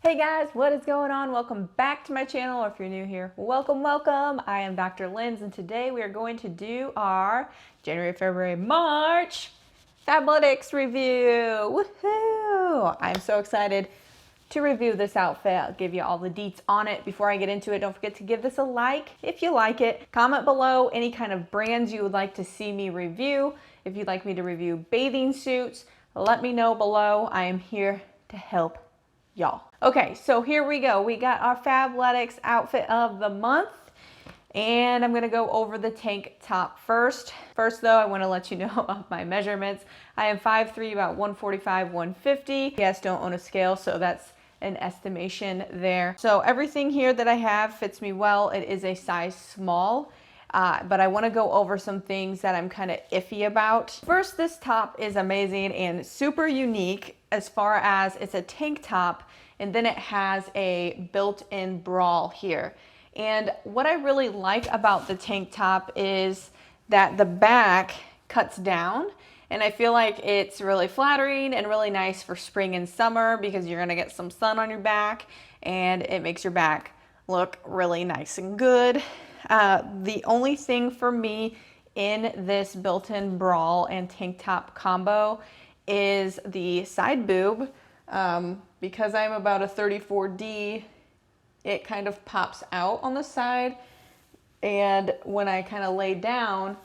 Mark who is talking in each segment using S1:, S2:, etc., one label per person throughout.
S1: Hey guys, what is going on? Welcome back to my channel, or if you're new here, welcome. I am Dr. Linz, and today we are going to do our January, February, March Fabletics review. Woohoo! I'm so excited to review this outfit. I'll give you all the deets on it. Before I get into it, don't forget to give this a like if you like it. Comment below any kind of brands you would like to see me review. If you'd like me to review bathing suits, let me know below. I am here to help y'all. Okay, so here we go. We got our Fabletics outfit of the month, and I'm gonna go over the tank top first. First though, I wanna let you know of my measurements. I am 5'3", about 145, 150. Yes, don't own a scale, so that's an estimation there. So everything here that I have fits me well. It is a size small. But I want to go over some things that I'm kind of iffy about. First, this top is amazing and super unique as far as it's a tank top, and then it has a built-in bra here. And what I really like about the tank top is that the back cuts down, and I feel like it's really flattering and really nice for spring and summer because you're gonna get some sun on your back and it makes your back look really nice and good. The only thing for me in this built-in bra and tank top combo is the side boob. Because I'm about a 34D, it kind of pops out on the side, and when I kind of lay down,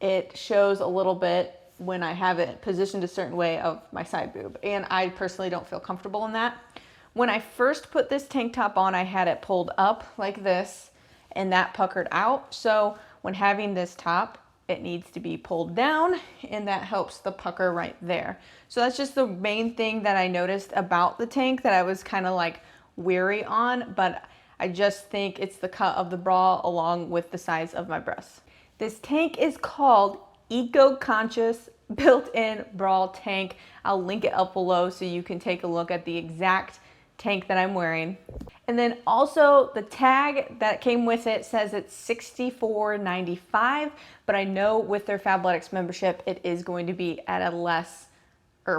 S1: it shows a little bit when I have it positioned a certain way of my side boob, and I personally don't feel comfortable in that. When I first put this tank top on, I had it pulled up like this, and that puckered out. So when having this top, it needs to be pulled down, and that helps the pucker right there. So that's just the main thing that I noticed about the tank that I was kind of like weary on, but I just think it's the cut of the bra along with the size of my breasts. This tank is called Eco-Conscious Built-In Bra Tank. I'll link it up below so you can take a look at the exact tank that I'm wearing. And then also the tag that came with it says it's $64.95, but I know with their Fabletics membership, it is going to be at a lesser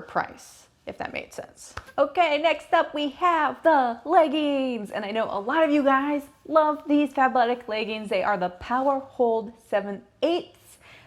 S1: price, if that made sense. Okay, next up we have the leggings. And I know a lot of you guys love these Fabletics leggings. They are the Power Hold 7/8.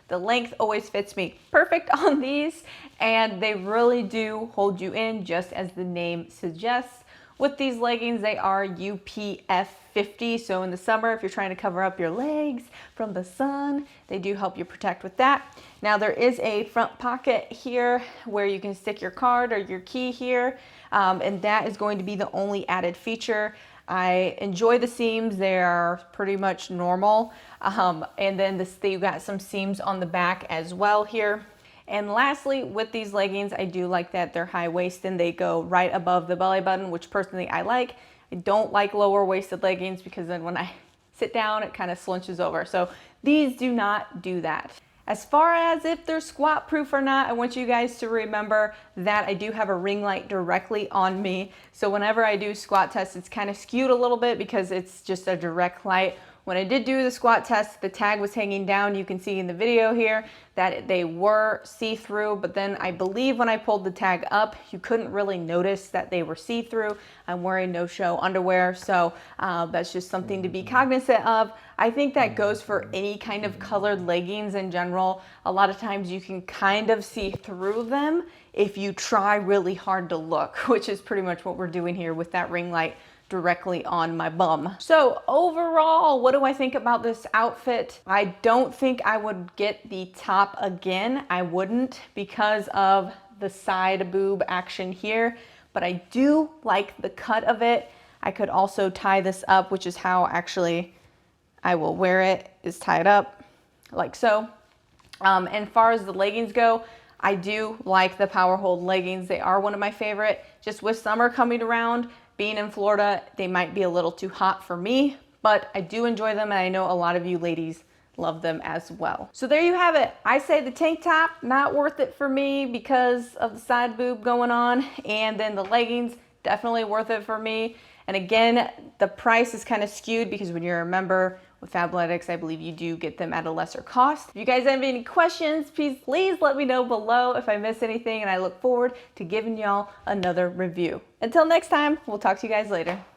S1: The length always fits me perfect on these, and they really do hold you in just as the name suggests. With these leggings, they are UPF 50, so in the summer, if you're trying to cover up your legs from the sun, they do help you protect with that. Now, there is a front pocket here where you can stick your card or your key here, and that is going to be the only added feature. I enjoy the seams. They are pretty much normal, and then you got some seams on the back as well here. And lastly, with these leggings, I do like that they're high-waisted and they go right above the belly button, which personally I like. I don't like lower-waisted leggings because then when I sit down, it kind of slunches over. So these do not do that. As far as if they're squat proof or not, I want you guys to remember that I do have a ring light directly on me. So whenever I do squat tests, it's kind of skewed a little bit because it's just a direct light. When I did do the squat test, the tag was hanging down. You can see in the video here that they were see-through, but then I believe when I pulled the tag up, you couldn't really notice that they were see-through. I'm wearing no-show underwear, so that's just something to be cognizant of. I think that goes for any kind of colored leggings in general. A lot of times you can kind of see through them if you try really hard to look, which is pretty much what we're doing here with that ring light directly on my bum. So overall, what do I think about this outfit? I don't think I would get the top again. I wouldn't because of the side boob action here, but I do like the cut of it. I could also tie this up, which is how actually I will wear it, is tied up like so. And as far as the leggings go, I do like the Power Hold leggings. They are one of my favorite. Just with summer coming around, being in Florida, they might be a little too hot for me, but I do enjoy them, and I know a lot of you ladies love them as well. So there you have it. I say the tank top, not worth it for me because of the side boob going on, and then the leggings, definitely worth it for me. And again, the price is kind of skewed because when you're a member with Fabletics, I believe you do get them at a lesser cost. If you guys have any questions, please let me know below if I miss anything, and I look forward to giving y'all another review. Until next time, we'll talk to you guys later.